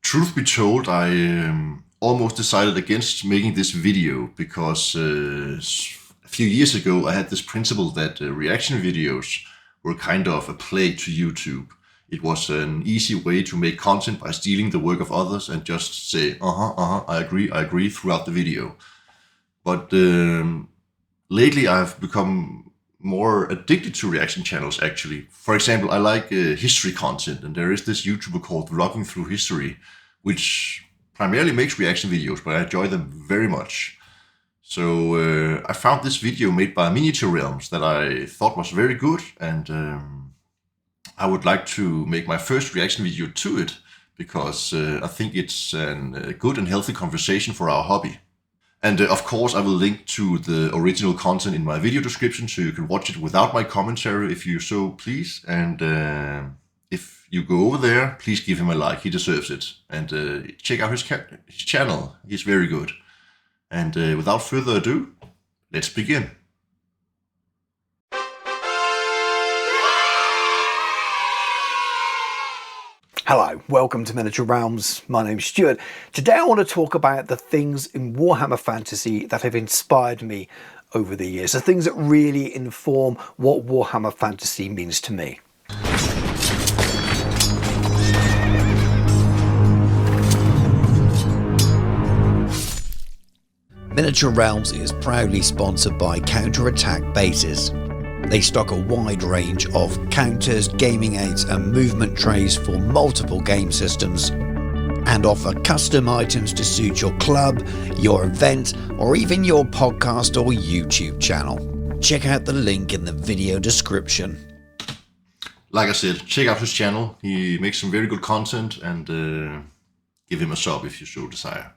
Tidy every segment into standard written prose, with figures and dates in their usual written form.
Truth be told, I almost decided against making this video because a few years ago I had this principle that reaction videos were kind of a plague to YouTube. It was an easy way to make content by stealing the work of others and just say, I agree throughout the video. But lately I've become more addicted to reaction channels actually. For example, I like history content, and there is this YouTuber called Vlogging Through History, which primarily makes reaction videos, but I enjoy them very much. So I found this video made by Miniature Realms that I thought was very good, and I would like to make my first reaction video to it because I think it's a good and healthy conversation for our hobby. And of course, I will link to the original content in my video description so you can watch it without my commentary if you so please. And if you go over there, please give him a like. He deserves it. And check out his channel. He's very good. And without further ado, let's begin. Hello, welcome to Miniature Realms. My name's Stuart. Today I want to talk about the things in Warhammer Fantasy that have inspired me over the years, the things that really inform what Warhammer Fantasy means to me. Miniature Realms is proudly sponsored by Counter-Attack Bases. They stock a wide range of counters, gaming aids and movement trays for multiple game systems and offer custom items to suit your club, your event or even your podcast or YouTube channel. Check out the link in the video description. Like I said, check out his channel. He makes some very good content, and give him a sub if you so desire.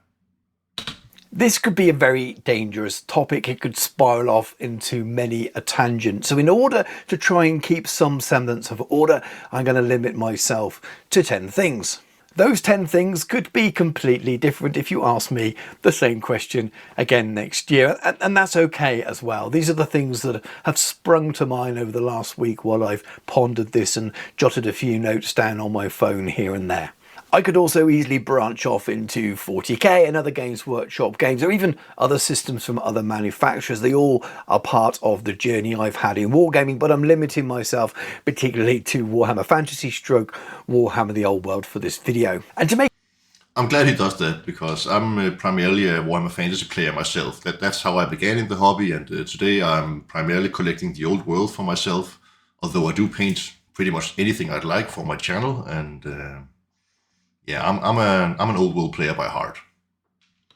This could be a very dangerous topic. It could spiral off into many a tangent. So in order to try and keep some semblance of order, I'm going to limit myself to 10 things. Those 10 things could be completely different if you ask me the same question again next year. And that's okay as well. These are the things that have sprung to mind over the last week while I've pondered this and jotted a few notes down on my phone here and there. I could also easily branch off into 40k and other Games Workshop games, or even other systems from other manufacturers. They all are part of the journey I've had in wargaming, but I'm limiting myself particularly to Warhammer Fantasy / Warhammer the Old World for this video. And to make I'm glad he does that, because I'm primarily a Warhammer Fantasy player myself. That's how I began in the hobby, and today I'm primarily collecting the Old World for myself, although I do paint pretty much anything I'd like for my channel, and yeah, I'm an Old World player by heart.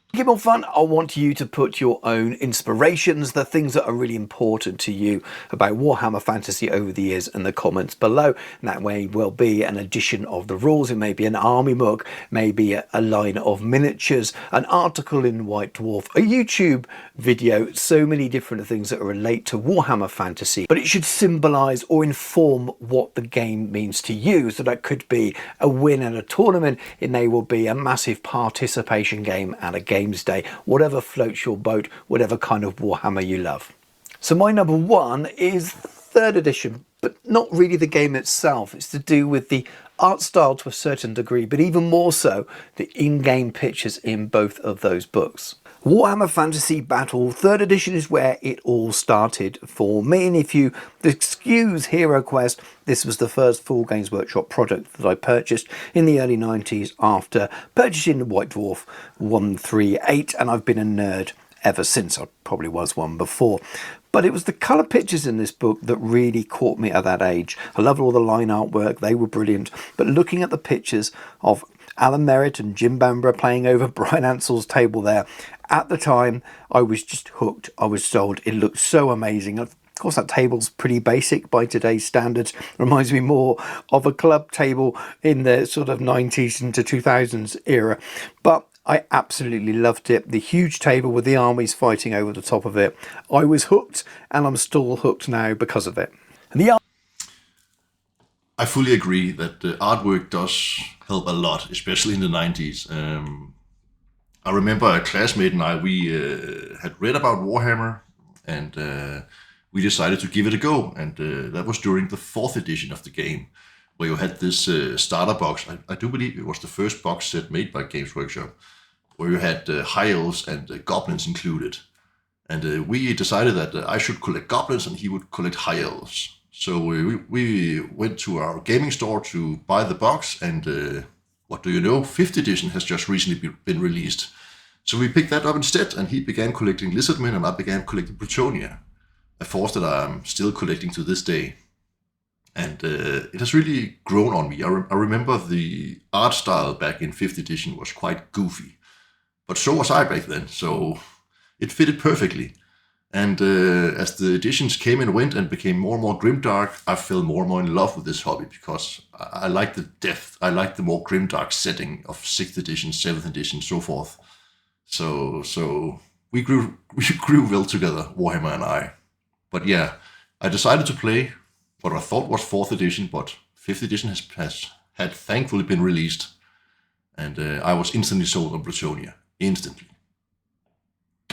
To make it more fun, I want you to put your own inspirations, the things that are really important to you about Warhammer Fantasy over the years, in the comments below. And that way will be an edition of the rules. It may be an army book, maybe a line of miniatures, an article in White Dwarf, a YouTube video, so many different things that relate to Warhammer Fantasy. But it should symbolise or inform what the game means to you. So that could be a win at a tournament. It may well be a massive participation game at a game day, whatever floats your boat, whatever kind of Warhammer you love. So my number one is 3rd edition, but not really the game itself. It's to do with the art style to a certain degree, but even more so the in-game pictures in both of those books. Warhammer Fantasy Battle 3rd edition is where it all started for me, and if you excuse Hero Quest, this was the first full Games Workshop product that I purchased in the early 90s after purchasing the White Dwarf 138, and I've been a nerd ever since. I probably was one before. But it was the colour pictures in this book that really caught me at that age. I loved all the line artwork, they were brilliant, but looking at the pictures of Alan Merritt and Jim Bambra playing over Brian Ansell's table there, at the time I was just hooked. I was sold. It looked so amazing. Of course, that table's pretty basic by today's standards. Reminds me more of a club table in the sort of 90s into 2000s era. But I absolutely loved it. The huge table with the armies fighting over the top of it. I was hooked, and I'm still hooked now because of it. And I fully agree that the artwork does help a lot, especially in the 90s. I remember a classmate and I, we had read about Warhammer, and we decided to give it a go. And that was during the 4th edition of the game. where you had this starter box. I do believe it was the first box set made by Games Workshop, where you had high elves and goblins included. And we decided that I should collect goblins and he would collect high elves. So we went to our gaming store to buy the box, and what do you know? 5th edition has just recently been released. So we picked that up instead, and he began collecting Lizardmen, and I began collecting Bretonia, a force that I'm still collecting to this day. And it has really grown on me. I remember the art style back in 5th edition was quite goofy, but so was I back then, so it fitted perfectly. And as the editions came and went and became more and more grimdark, I fell more and more in love with this hobby, because I like the depth, I like the more grimdark setting of 6th edition, 7th edition, so forth. So we grew well together, Warhammer and I. But yeah, I decided to play what I thought was 4th edition, but 5th edition has had thankfully been released, and I was instantly sold on Bretonia. Instantly.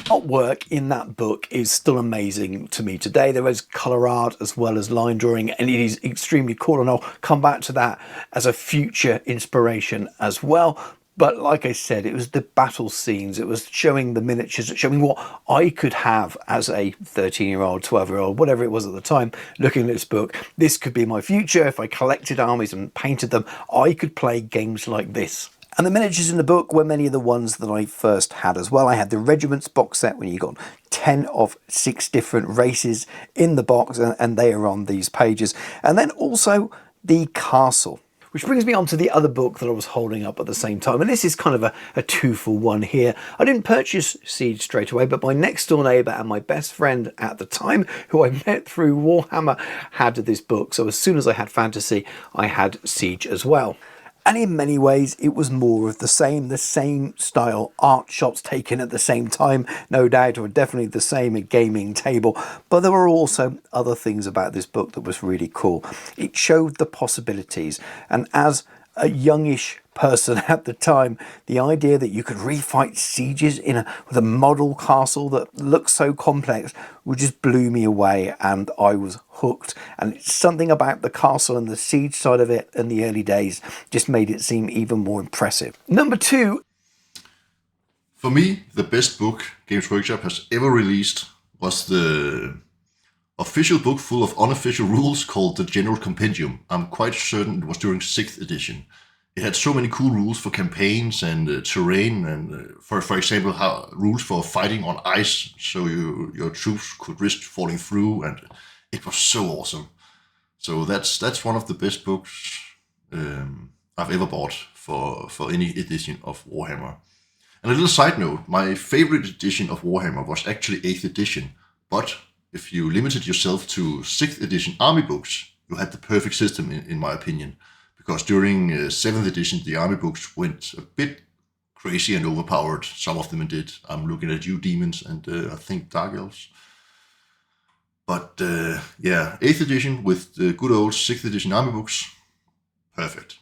Artwork in that book is still amazing to me today. There is colour art as well as line drawing, and it is extremely cool, and I'll come back to that as a future inspiration as well. But like I said, it was the battle scenes, it was showing the miniatures, showing what I could have as a 13-year-old, 12-year-old, whatever it was at the time, looking at this book. This could be my future. If I collected armies and painted them, I could play games like this. And the miniatures in the book were many of the ones that I first had as well. I had the Regiments box set, when you got 10 of 6 different races in the box, and they are on these pages. And then also the castle. Which brings me on to the other book that I was holding up at the same time. And this is kind of a 2-for-1 here. I didn't purchase Siege straight away, but my next door neighbour and my best friend at the time, who I met through Warhammer, had this book. So as soon as I had fantasy, I had Siege as well. And in many ways, it was more of the same style art shots taken at the same time, no doubt, or definitely the same gaming table. But there were also other things about this book that was really cool. It showed the possibilities. And as a youngish person at the time, the idea that you could refight sieges with a model castle that looked so complex just blew me away, and I was hooked. And it's something about the castle and the siege side of it in the early days just made it seem even more impressive. Number 2. For me, the best book Games Workshop has ever released was the official book full of unofficial rules called the General Compendium. I'm quite certain it was during 6th edition. It had so many cool rules for campaigns and terrain, and for example, rules for fighting on ice, so your troops could risk falling through, and it was so awesome. So that's one of the best books I've ever bought for any edition of Warhammer. And a little side note, my favorite edition of Warhammer was actually 8th edition, but if you limited yourself to 6th edition army books, you had the perfect system in my opinion. Because during 7th edition, the army books went a bit crazy and overpowered. Some of them did. I'm looking at you, demons, and I think dark elves. But yeah, 8th edition with the good old 6th edition army books, perfect.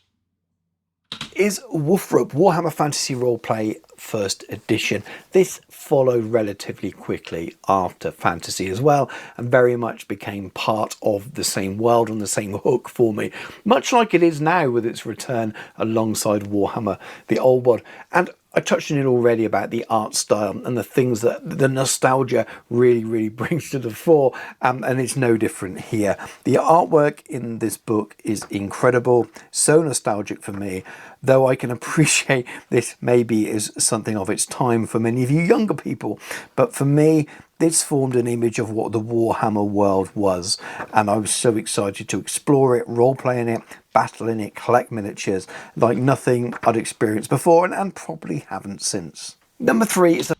Is Wolfrope, Warhammer Fantasy Roleplay 1st edition. This followed relatively quickly after Fantasy as well, and very much became part of the same world and the same hook for me, much like it is now with its return alongside Warhammer the Old World. And I touched on it already about the art style and the things that the nostalgia really brings to the fore, and it's no different here. The artwork in this book is incredible, so nostalgic for me, though I can appreciate this maybe is something of its time for many of you younger people, but for me, this formed an image of what the Warhammer world was, and I was so excited to explore it, role-play in it, battle in it, collect miniatures like nothing I'd experienced before, and probably haven't since. Number 3 is...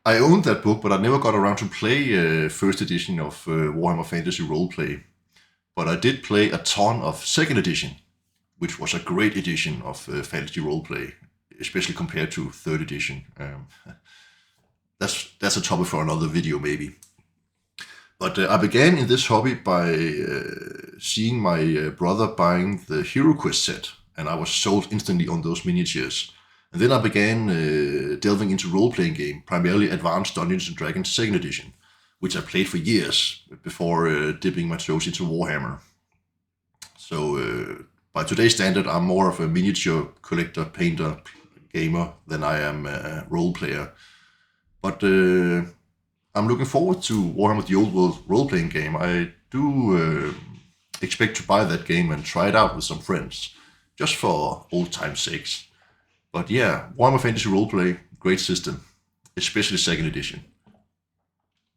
I owned that book, but I never got around to play 1st edition of Warhammer Fantasy Roleplay. But I did play a ton of 2nd edition, which was a great edition of Fantasy Roleplay, especially compared to 3rd edition. That's a topic for another video, maybe. But I began in this hobby by seeing my brother buying the Hero Quest set, and I was sold instantly on those miniatures. And then I began delving into role-playing game, primarily Advanced Dungeons & Dragons 2nd edition, which I played for years before dipping my toes into Warhammer. So by today's standard, I'm more of a miniature collector, painter, gamer than I am a role player. But I'm looking forward to Warhammer the Old World role-playing game. I do expect to buy that game and try it out with some friends, just for old time's sakes. But yeah, Warhammer Fantasy Roleplay, great system, especially second edition.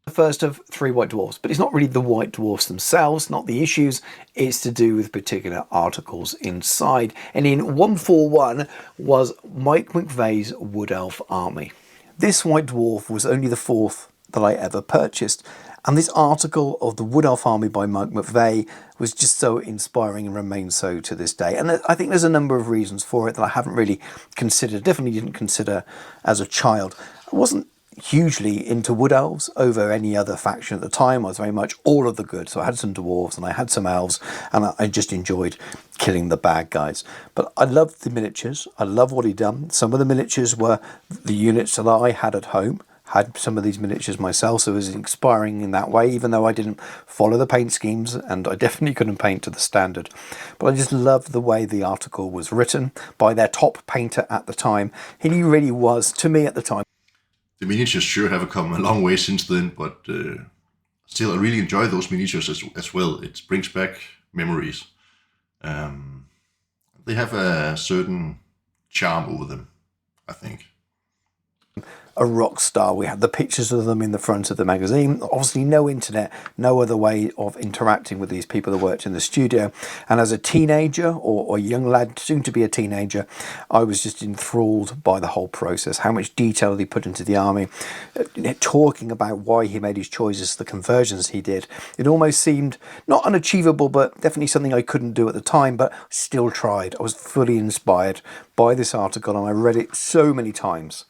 The first of 3 White Dwarfs, but it's not really the White Dwarfs themselves, not the issues, it's to do with particular articles inside. And in 141 was Mike McVeigh's Wood Elf army. This White Dwarf was only the 4th that I ever purchased, and this article of the Wood Elf army by Mike McVeigh was just so inspiring and remains so to this day. And I think there's a number of reasons for it that I haven't really considered, definitely didn't consider as a child. I wasn't hugely into Wood Elves over any other faction at the time. I was very much all of the good. So I had some dwarves and I had some elves, and I just enjoyed killing the bad guys. But I loved the miniatures. I love what he'd done. Some of the miniatures were the units that I had at home. Had some of these miniatures myself, so it was inspiring in that way, even though I didn't follow the paint schemes and I definitely couldn't paint to the standard. But I just loved the way the article was written by their top painter at the time. He really was, to me at the time. The miniatures sure have come a long way since then, but still I really enjoy those miniatures as well. It brings back memories. They have a certain charm over them, I think. A rock star. We had the pictures of them in the front of the magazine. Obviously no internet, no other way of interacting with these people that worked in the studio. And as a teenager or a young lad, soon to be a teenager, I was just enthralled by the whole process, how much detail he put into the army, talking about why he made his choices, the conversions he did. It almost seemed not unachievable, but definitely something I couldn't do at the time, but still tried. I was fully inspired by this article and I read it so many times.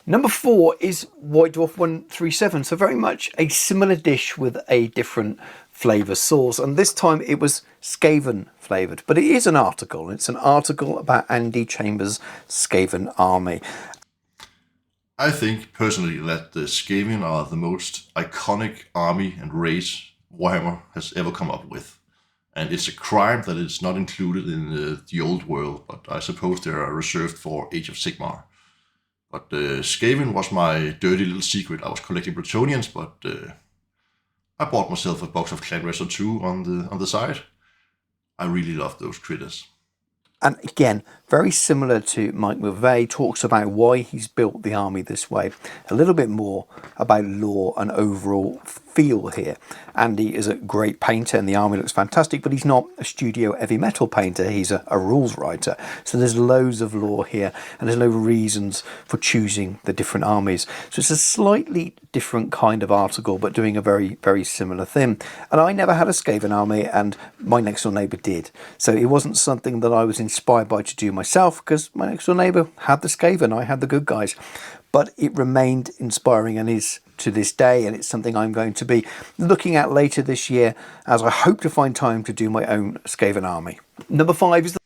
Number 4 is White Dwarf 137, so very much a similar dish with a different flavour sauce, and this time it was Skaven flavoured, but it is an article. It's an article about Andy Chambers' Skaven army. I think personally that the Skaven are the most iconic army and race Warhammer has ever come up with. And it's a crime that it's not included in the old world, but I suppose they are reserved for Age of Sigmar. But Skaven was my dirty little secret. I was collecting Bretonians, but I bought myself a box of Clan Wrestler 2 on the side. I really love those critters. And again, very similar to Mike McVeigh, talks about why he's built the army this way. A little bit more about lore and overall feel here. Andy is a great painter and the army looks fantastic, but he's not a studio heavy metal painter. He's a rules writer. So there's loads of lore here and there's no reasons for choosing the different armies. So it's a slightly different kind of article, but doing a very, very similar thing. And I never had a Skaven army and my next door neighbour did. So it wasn't something that I was inspired by to do myself, because my next door neighbour had the Skaven, I had the good guys. But it remained inspiring and is to this day, and it's something I'm going to be looking at later this year as I hope to find time to do my own Skaven army. Number 5 is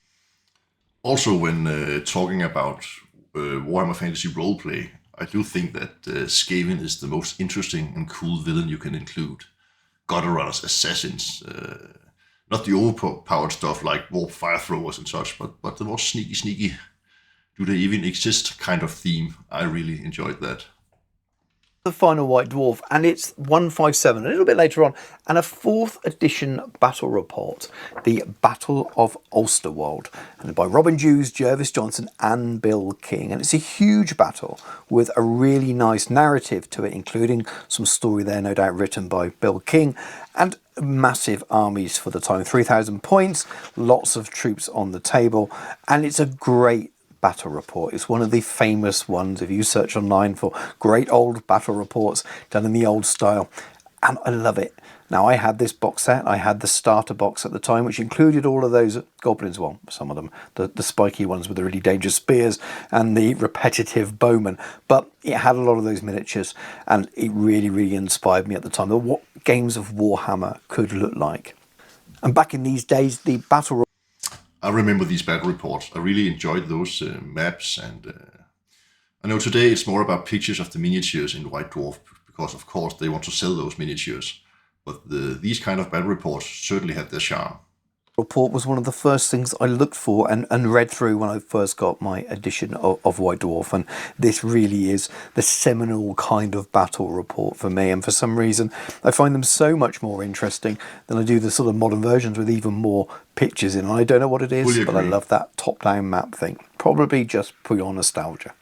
Also, when talking about Warhammer Fantasy Roleplay, I do think that Skaven is the most interesting and cool villain you can include. Gutter Runners, Assassins, not the overpowered stuff like Warp Fire Throwers and such, but the more sneaky, do they even exist kind of theme. I really enjoyed that. the final White Dwarf, and it's 157, a little bit later on, and a 4th edition battle report, the Battle of Ulsterwald, and by Robin Hughes, Jervis Johnson and Bill King. And it's a huge battle with a really nice narrative to it, including some story there, no doubt written by Bill King, and massive armies for the time, 3,000 points, lots of troops on the table, and it's a great battle report. It's one of the famous ones if you search online for great old battle reports done in the old style, and I love it. Now, I had this box set, I had the starter box at the time, which included all of those goblins, well, some of them, the spiky ones with the really dangerous spears and the repetitive bowmen, but it had a lot of those miniatures, and it really inspired me at the time of what games of Warhammer could look like. And back in these days, the battle I remember these battle reports. I really enjoyed those maps, and I know today it's more about pictures of the miniatures in White Dwarf, because of course they want to sell those miniatures. But these kind of battle reports certainly had their charm. report was one of the first things I looked for and read through when I first got my edition of White Dwarf, and this really is the seminal kind of battle report for me, and for some reason I find them so much more interesting than I do the sort of modern versions with even more pictures in. I don't know what it is, but I love that top-down map thing, probably just pure nostalgia.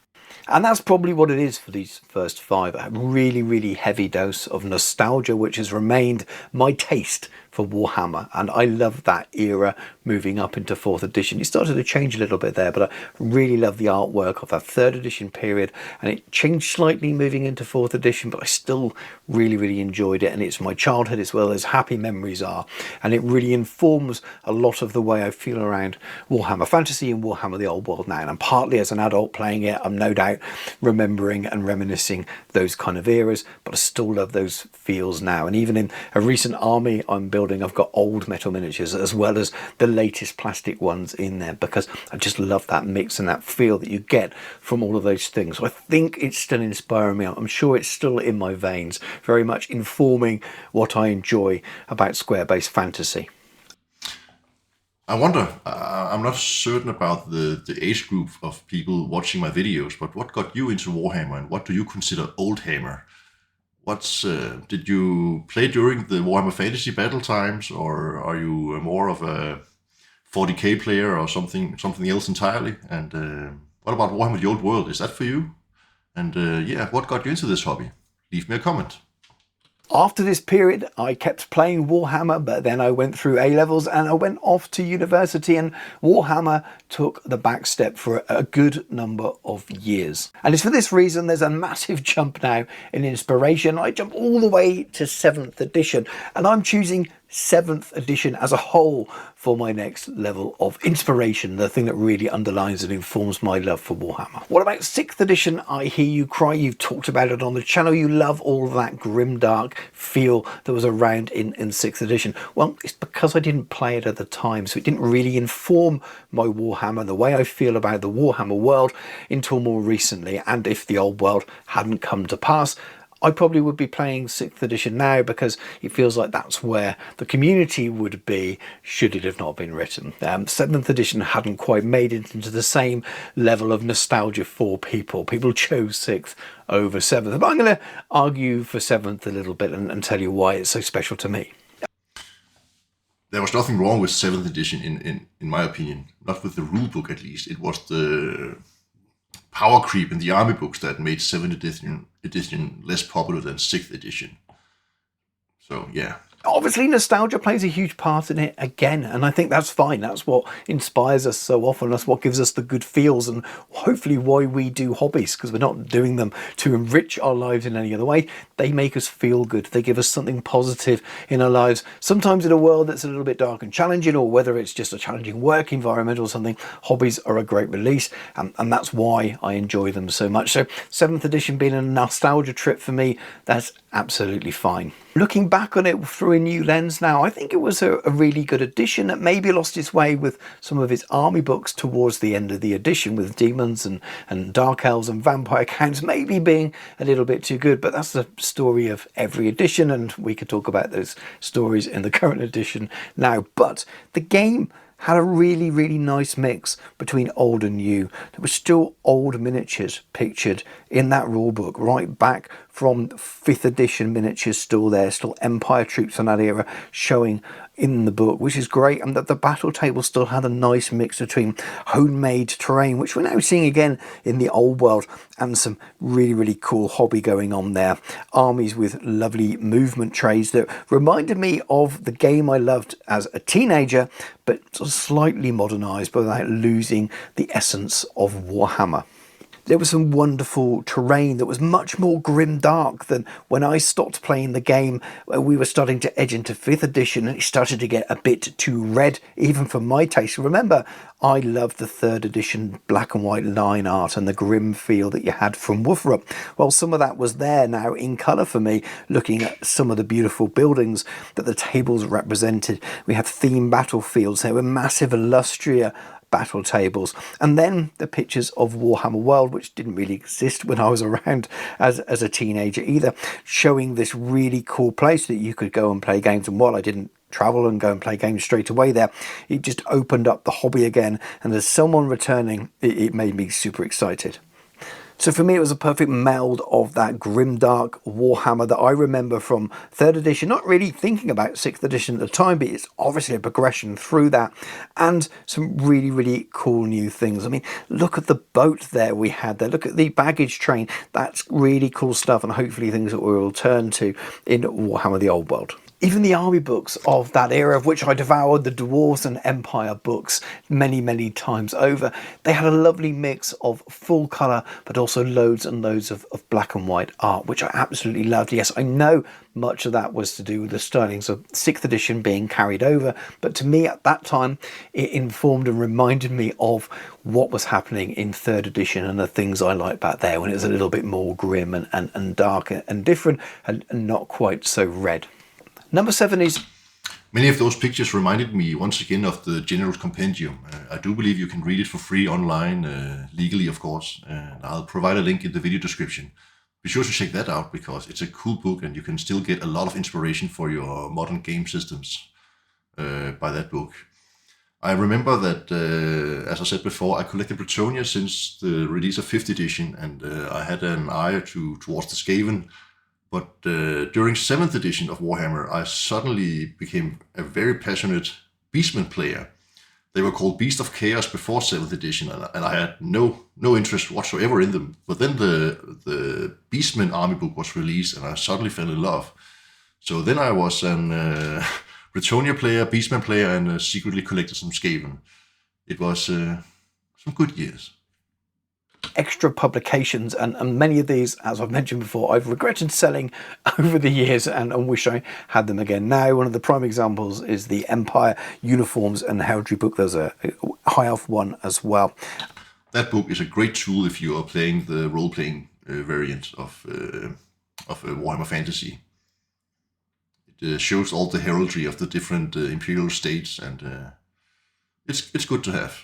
And that's probably what it is for these first 5. A really, really heavy dose of nostalgia, which has remained my taste for Warhammer. And I love that era moving up into 4th edition. It started to change a little bit there, but I really love the artwork of that 3rd edition period. And it changed slightly moving into 4th edition, but I still really, really enjoyed it. And it's my childhood as well as happy memories are. And it really informs a lot of the way I feel around Warhammer Fantasy and Warhammer the Old World now. And partly as an adult playing it, I'm no doubt remembering and reminiscing those kind of eras, but I still love those feels now. And even in a recent army I'm building, I've got old metal miniatures as well as the latest plastic ones in there, because I just love that mix and that feel that you get from all of those things. So I think it's still inspiring me. I'm sure it's still in my veins, very much informing what I enjoy about square-based fantasy. I wonder, I'm not certain about the age group of people watching my videos, but what got you into Warhammer, and what do you consider old hammer? Did you play during the Warhammer Fantasy battle times, or are you more of a 40k player or something else entirely? And what about Warhammer the Old World? Is that for you? And yeah, what got you into this hobby? Leave me a comment. After this period, I kept playing Warhammer, but then I went through A-levels and I went off to university, and Warhammer took the back step for a good number of years. And it's for this reason there's a massive jump now in inspiration. I jump all the way to 7th edition, and I'm choosing 7th edition as a whole for my next level of inspiration, the thing that really underlines and informs my love for Warhammer. What about 6th edition? I hear you cry. You've talked about it on the channel. You love all of that grimdark feel that was around in 6th edition. Well, it's because I didn't play it at the time, so it didn't really inform my Warhammer, the way I feel about the Warhammer world, until more recently. And if the old world hadn't come to pass, I probably would be playing 6th edition now, because it feels like that's where the community would be should it have not been written. 7th edition hadn't quite made it into the same level of nostalgia for people. People chose 6th over 7th. But I'm going to argue for 7th a little bit and tell you why it's so special to me. There was nothing wrong with 7th edition in my opinion. Not with the rulebook, at least. It was the power creep in the army books that made 7th edition less popular than 6th edition. So yeah. Obviously nostalgia plays a huge part in it again, and I think that's fine. That's what inspires us so often. That's what gives us the good feels, and hopefully why we do hobbies, because we're not doing them to enrich our lives in any other way. They make us feel good. They give us something positive in our lives, sometimes in a world that's a little bit dark and challenging, or whether it's just a challenging work environment or something. Hobbies are a great release, and that's why I enjoy them so much. So 7th edition being a nostalgia trip for me, that's absolutely fine. Looking back on it through a new lens now, I think it was a really good edition that maybe lost its way with some of its army books towards the end of the edition, with demons and dark elves and vampire counts maybe being a little bit too good. But that's the story of every edition, and we could talk about those stories in the current edition now. But the game had a really, really nice mix between old and new. There were still old miniatures pictured in that rulebook, right back from 5th edition miniatures still there, still Empire troops from that era showing in the book, which is great. And that the battle table still had a nice mix between homemade terrain, which we're now seeing again in the old world, and some really, really cool hobby going on there. Armies with lovely movement trays that reminded me of the game I loved as a teenager, but sort of slightly modernized, but without losing the essence of Warhammer. There was some wonderful terrain that was much more grim-dark than when I stopped playing the game. We were starting to edge into 5th edition, and it started to get a bit too red, even for my taste. Remember, I loved the 3rd edition black and white line art and the grim feel that you had from Wolfrup. Well, some of that was there now in colour for me, looking at some of the beautiful buildings that the tables represented. We had themed battlefields. There were massive Illustria battle tables, and then the pictures of Warhammer World, which didn't really exist when I was around as a teenager either, showing this really cool place that you could go and play games. And while I didn't travel and go and play games straight away there. It just opened up the hobby again, and as someone returning, it made me super excited. So for me, it was a perfect meld of that grimdark Warhammer that I remember from 3rd edition, not really thinking about 6th edition at the time, but it's obviously a progression through that, and some really, really cool new things. I mean, look at the boat there we had there, look at the baggage train, that's really cool stuff, and hopefully things that we will turn to in Warhammer the Old World. Even the army books of that era, of which I devoured the Dwarves and Empire books many, many times over, they had a lovely mix of full colour, but also loads and loads of black and white art, which I absolutely loved. Yes, I know much of that was to do with the stylings of 6th edition being carried over, but to me at that time, it informed and reminded me of what was happening in 3rd edition and the things I liked back there when it was a little bit more grim and dark and different and not quite so red. Number 7 is... Many of those pictures reminded me once again of the General's Compendium. I do believe you can read it for free online, legally of course, and I'll provide a link in the video description. Be sure to check that out because it's a cool book and you can still get a lot of inspiration for your modern game systems by that book. I remember that, as I said before, I collected Bretonia since the release of 5th edition, and I had an eye towards the Skaven. But during 7th edition of Warhammer, I suddenly became a very passionate Beastman player. They were called Beast of Chaos before 7th edition, and I had no interest whatsoever in them. But then the Beastman army book was released, and I suddenly fell in love. So then I was an Bretonia player, Beastman player, and secretly collected some Skaven. It was some good years. Extra publications, and many of these, as I've mentioned before, I've regretted selling over the years and wish I had them again now. One of the prime examples is the Empire Uniforms and Heraldry book. There's a High Elf one as well. That book is a great tool if you are playing the role-playing variant of Warhammer Fantasy. It shows all the heraldry of the different imperial states, and it's good to have.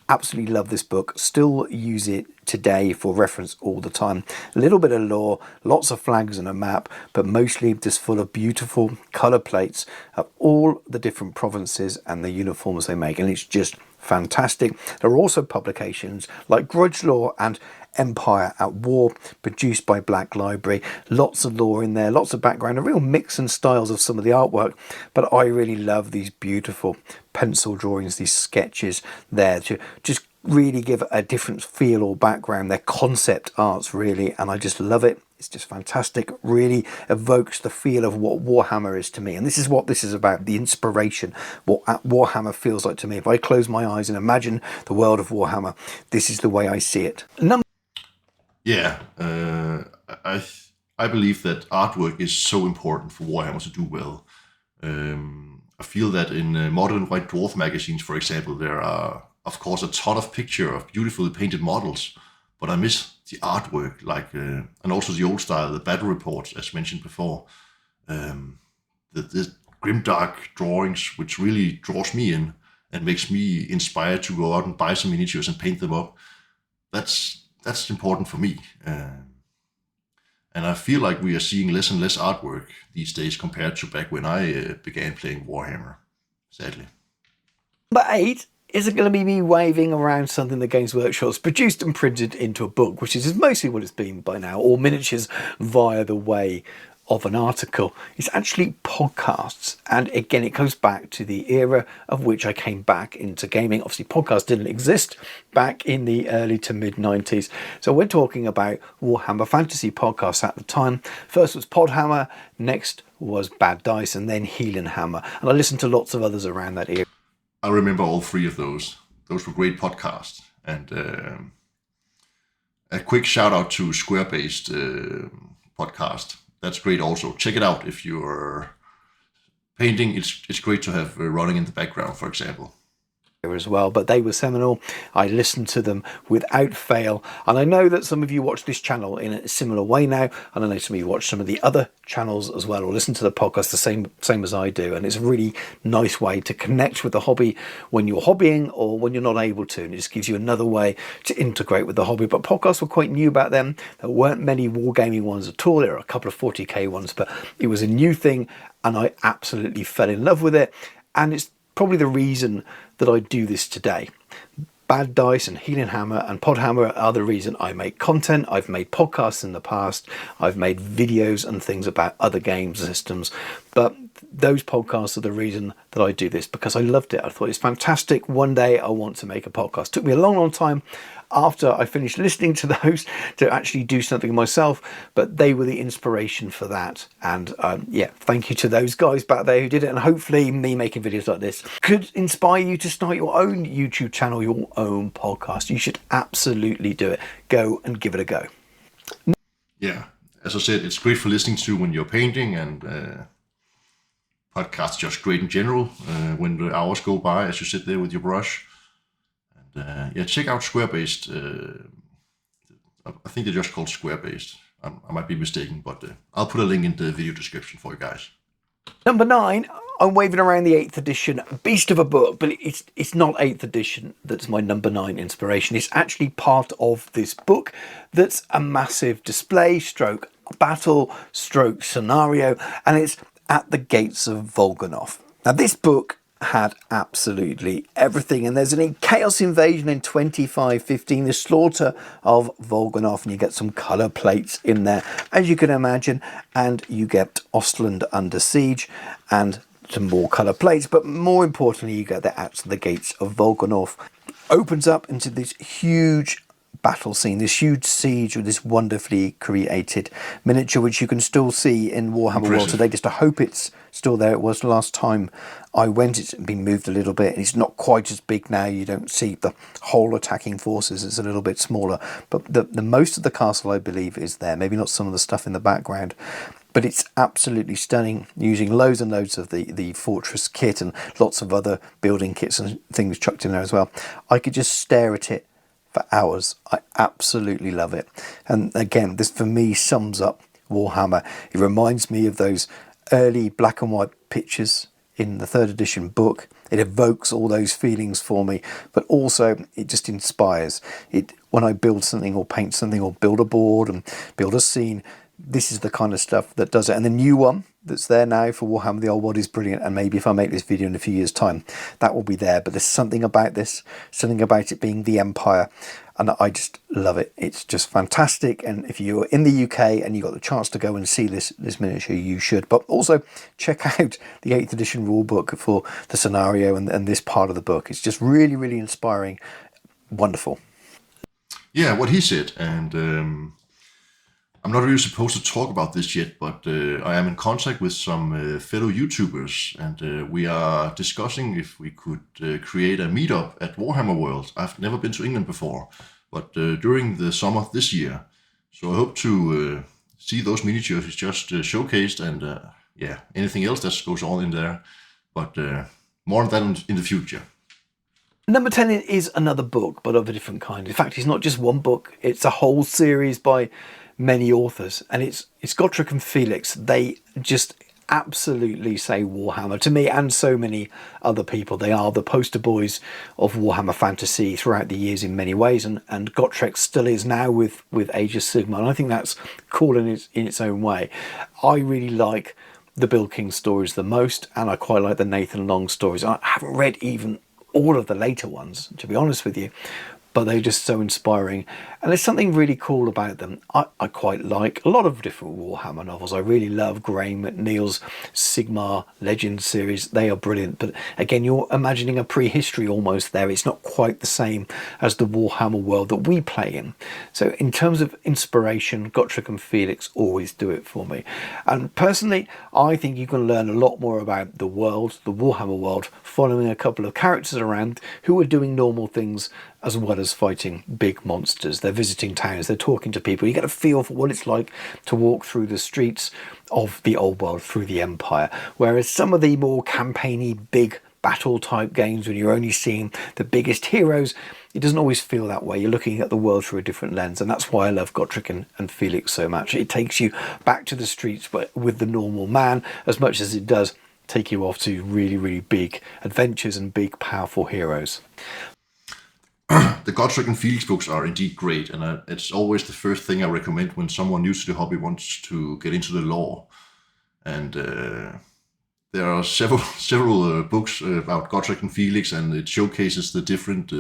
Absolutely love this book, still use it today for reference all the time. A little bit of lore, lots of flags and a map, but mostly just full of beautiful colour plates of all the different provinces and the uniforms they make, and it's just fantastic. There are also publications like Grudge Lore and Empire at War, produced by Black Library. Lots of lore in there, lots of background, a real mix and styles of some of the artwork, but I really love these beautiful pencil drawings, these sketches there to just really give a different feel or background. They're concept arts really, and I just love it. It's just fantastic, really evokes the feel of what Warhammer is to me. And this is what this is about, the inspiration, what Warhammer feels like to me. If I close my eyes and imagine the world of Warhammer, this is the way I see it. Yeah, I believe that artwork is so important for Warhammer to do well. I feel that in modern White Dwarf magazines, for example, there are, of course, a ton of pictures of beautifully painted models, but I miss the artwork, like, and also the old style, the battle reports, as mentioned before. The grimdark drawings, which really draws me in and makes me inspired to go out and buy some miniatures and paint them up. That's important for me. And I feel like we are seeing less and less artwork these days compared to back when I began playing Warhammer, sadly. Number 8 isn't going to be me waving around something that Games Workshop's produced and printed into a book, which is mostly what it's been by now, or miniatures via the way of an article. It's actually podcasts, and again it goes back to the era of which I came back into gaming. Obviously podcasts didn't exist back in the early to mid 90s, so we're talking about Warhammer Fantasy podcasts at the time. First was Podhammer, next was Bad Dice, and then Heel and Hammer, and I listened to lots of others around that era. I remember all three of those. Those were great podcasts. And a quick shout out to Square-based podcast. That's great also. Check it out if you're painting. It's great to have running in the background, for example. As well, but they were seminal. I listened to them without fail, and I know that some of you watch this channel in a similar way now, and I know some of you watch some of the other channels as well, or listen to the podcast the same as I do, and it's a really nice way to connect with the hobby when you're hobbying or when you're not able to, and it just gives you another way to integrate with the hobby. But podcasts were quite new back then. There weren't many wargaming ones at all. There are a couple of 40k ones, but it was a new thing, and I absolutely fell in love with it. And it's probably the reason that I do this today. Bad Dice and Healing Hammer and Podhammer are the reason I make content. I've made podcasts in the past. I've made videos and things about other game systems. But those podcasts are the reason that I do this, because I loved it. I thought it's fantastic. One day I want to make a podcast. It took me a long, long time after I finished listening to those to actually do something myself, but they were the inspiration for that. And yeah, thank you to those guys back there who did it, and hopefully me making videos like this could inspire you to start your own YouTube channel, your own podcast. You should absolutely do it. Go and give it a go. Yeah, as I said, it's great for listening to when you're painting, and podcasts just great in general when the hours go by as you sit there with your brush. Yeah, check out Square-Based. I think they're just called Square-Based. I might be mistaken, but I'll put a link in the video description for you guys. Number 9, I'm waving around the 8th edition beast of a book, but it's not 8th edition that's my number 9 inspiration. It's actually part of this book that's a massive display, stroke battle, stroke scenario, and it's At the Gates of Volganov. Now, this book had absolutely everything, and there's a chaos invasion in 2515, the slaughter of Volganov, and you get some colour plates in there, as you can imagine, and you get Ostland under siege and some more colour plates, but more importantly you get the At the Gates of Volganov. Opens up into this huge battle scene, this huge siege with this wonderfully created miniature, which you can still see in Warhammer World today. Just I hope it's still there. It was the last time I went. It's been moved a little bit. It's not quite as big now. You don't see the whole attacking forces. It's a little bit smaller, but the most of the castle, I believe, is there. Maybe not some of the stuff in the background, but it's absolutely stunning, using loads and loads of the fortress kit and lots of other building kits and things chucked in there as well. I could just stare at it for hours. I absolutely love it. And again, this for me sums up Warhammer. It reminds me of those early black and white pictures in the 3rd edition book. It evokes all those feelings for me, but also it just inspires it when I build something or paint something or build a board and build a scene. This is the kind of stuff that does it. And the new one that's there now for Warhammer the Old World is brilliant, and maybe if I make this video in a few years' time, that will be there. But there's something about this, something about it being the Empire, and I just love it. It's just fantastic, and if you're in the UK and you got the chance to go and see this miniature, you should. But also check out the 8th edition rulebook for the scenario and this part of the book. It's just really, really inspiring, wonderful. Yeah, what he said, and I'm not really supposed to talk about this yet, but I am in contact with some fellow YouTubers, and we are discussing if we could create a meetup at Warhammer World. I've never been to England before, but during the summer this year. So I hope to see those miniatures just showcased, and yeah, anything else that goes on in there. But more on that in the future. Number 10 is another book, but of a different kind. In fact, it's not just one book, it's a whole series by many authors, and it's Gotrek and Felix. They just absolutely say Warhammer to me and so many other people. They are the poster boys of Warhammer fantasy throughout the years in many ways, and Gotrek still is now with Age of Sigmar, and I think that's cool in its own way. I really like the Bill King stories the most, and I quite like the Nathan Long stories. I haven't read even all of the later ones, to be honest with you, but they're just so inspiring, and there's something really cool about them. I quite like a lot of different Warhammer novels. I really love Graham McNeil's Sigmar Legends series. They are brilliant, but again, you're imagining a prehistory almost there. It's not quite the same as the Warhammer world that we play in. So in terms of inspiration, Gotrek and Felix always do it for me. And personally, I think you can learn a lot more about the world, the Warhammer world, following a couple of characters around who are doing normal things as well as fighting big monsters. They're visiting towns, they're talking to people. You get a feel for what it's like to walk through the streets of the old world, through the Empire. Whereas some of the more campaigny, big battle type games, when you're only seeing the biggest heroes, it doesn't always feel that way. You're looking at the world through a different lens, and that's why I love Gotrek and Felix so much. It takes you back to the streets but with the normal man, as much as it does take you off to really, really big adventures and big, powerful heroes. The Gotrek and Felix books are indeed great, and it's always the first thing I recommend when someone new to the hobby wants to get into the lore. And there are several books about Gotrek and Felix, and it showcases the different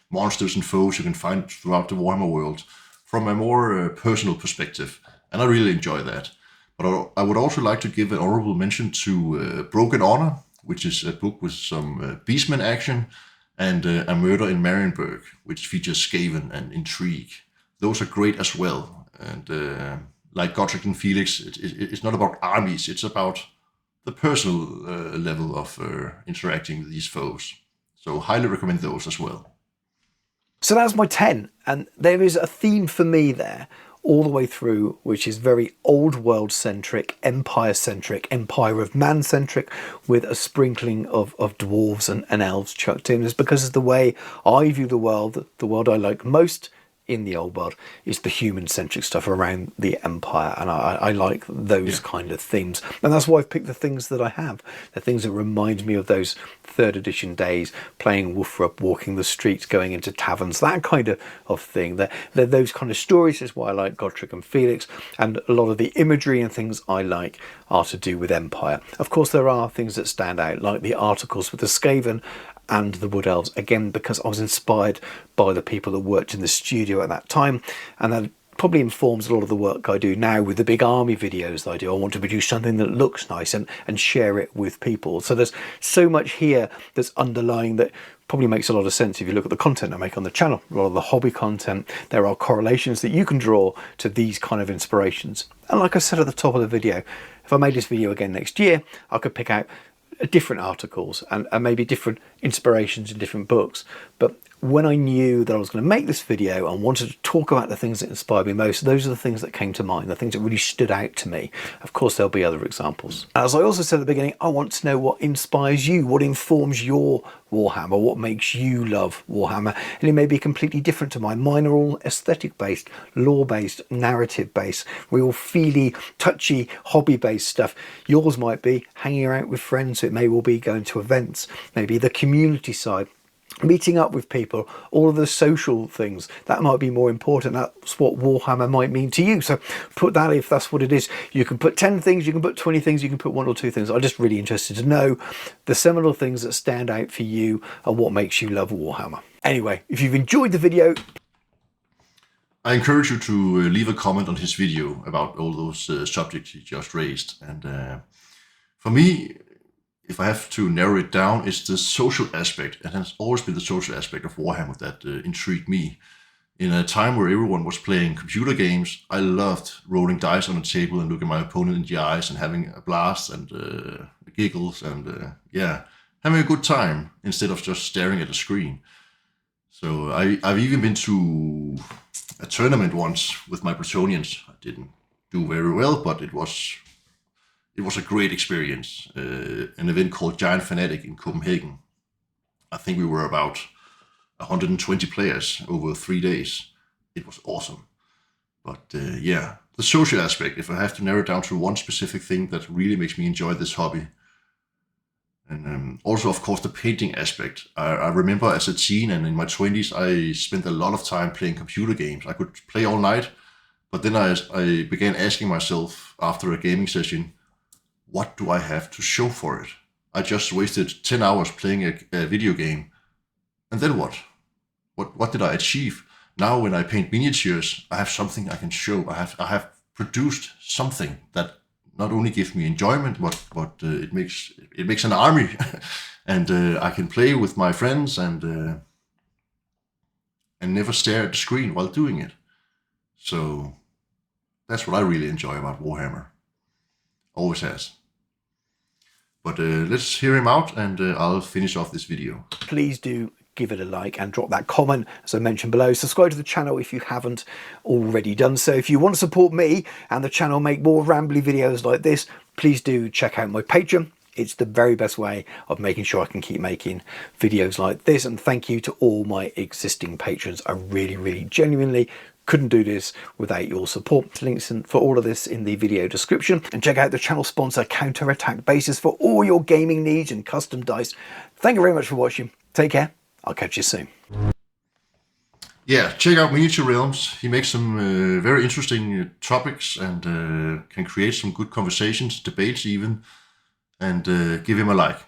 monsters and foes you can find throughout the Warhammer world from a more personal perspective, and I really enjoy that. But I would also like to give an honorable mention to Broken Honor, which is a book with some beastman action, and A Murder in Marienburg, which features Skaven and intrigue. Those are great as well. And like Gotrek and Felix, it's not about armies, it's about the personal level of interacting with these foes. So highly recommend those as well. So that's my 10, and there is a theme for me there all the way through, which is very old world centric, empire centric, Empire of Man centric, with a sprinkling of dwarves and elves chucked in. It's because of the way I view the world I like most in the old world is the human centric stuff around the empire, and I like those kind of themes, and that's why I've picked the things that I have, the things that remind me of those 3rd edition days, playing Wolfrup, walking the streets, going into taverns, that kind of thing. They're those kind of stories is why I like Gotrek and Felix, and a lot of the imagery and things I like are to do with empire. Of course there are things that stand out, like the articles with the Skaven and the Wood Elves, again because I was inspired by the people that worked in the studio at that time, and that probably informs a lot of the work I do now with the big army videos that I do. I want to produce something that looks nice and share it with people. So there's so much here that's underlying that probably makes a lot of sense if you look at the content I make on the channel, a lot of the hobby content. There are correlations that you can draw to these kind of inspirations. And like I said at the top of the video, if I made this video again next year, I could pick out different articles and maybe different inspirations in different books. But when I knew that I was going to make this video and wanted to talk about the things that inspired me most, those are the things that came to mind, the things that really stood out to me. Of course, there'll be other examples. As I also said at the beginning, I want to know what inspires you, what informs your Warhammer, what makes you love Warhammer. And it may be completely different to mine. Mine are all aesthetic-based, lore-based, narrative-based, real feely, touchy, hobby-based stuff. Yours might be hanging out with friends. It may well be going to events, maybe the community side, meeting up with people, all of the social things that might be more important. That's what Warhammer might mean to you. So put that, if that's what it is. You can put 10 things, you can put 20 things, you can put 1 or 2 things. I'm just really interested to know the seminal things that stand out for you and what makes you love Warhammer. Anyway, if you've enjoyed the video, I encourage you to leave a comment on his video about all those subjects he just raised. And for me, if I have to narrow it down, it's the social aspect. It has always been the social aspect of Warhammer that intrigued me. In a time where everyone was playing computer games, I loved rolling dice on a table and looking my opponent in the eyes and having a blast and giggles and having a good time instead of just staring at a screen. So I've even been to a tournament once with my Bretonians. I didn't do very well, but it was a great experience. An event called Giant Fanatic in Copenhagen. I think we were about 120 players over 3 days. It was awesome. But the social aspect, if I have to narrow it down to one specific thing that really makes me enjoy this hobby. And also, of course, the painting aspect. I remember as a teen and in my 20s, I spent a lot of time playing computer games. I could play all night, but then I began asking myself after a gaming session, what do I have to show for it? I just wasted 10 hours playing a video game. And then what? What did I achieve? Now when I paint miniatures, I have something I can show. I have produced something that not only gives me enjoyment, but it makes an army. And I can play with my friends and never stare at the screen while doing it. So that's what I really enjoy about Warhammer. Always has. But let's hear him out and I'll finish off this video. please do give it a like and drop that comment as I mentioned below. Subscribe to the channel if you haven't already done so. If you want to support me and the channel make more rambly videos like this, please do check out my Patreon. It's the very best way of making sure I can keep making videos like this. And thank you to all my existing patrons. I really genuinely couldn't do this without your support. Links for all of this in the video description. And check out the channel sponsor Counterattack Bases for all your gaming needs and custom dice. Thank you very much for watching. Take care. I'll catch you soon. Yeah, check out Miniature Realms. He makes some very interesting topics and can create some good conversations, debates even. and give him a like.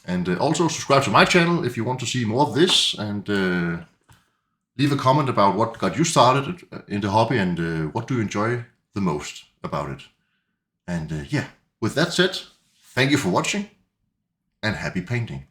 And also subscribe to my channel if you want to see more of this, and leave a comment about what got you started in the hobby and what do you enjoy the most about it. And yeah, with that said, thank you for watching and happy painting.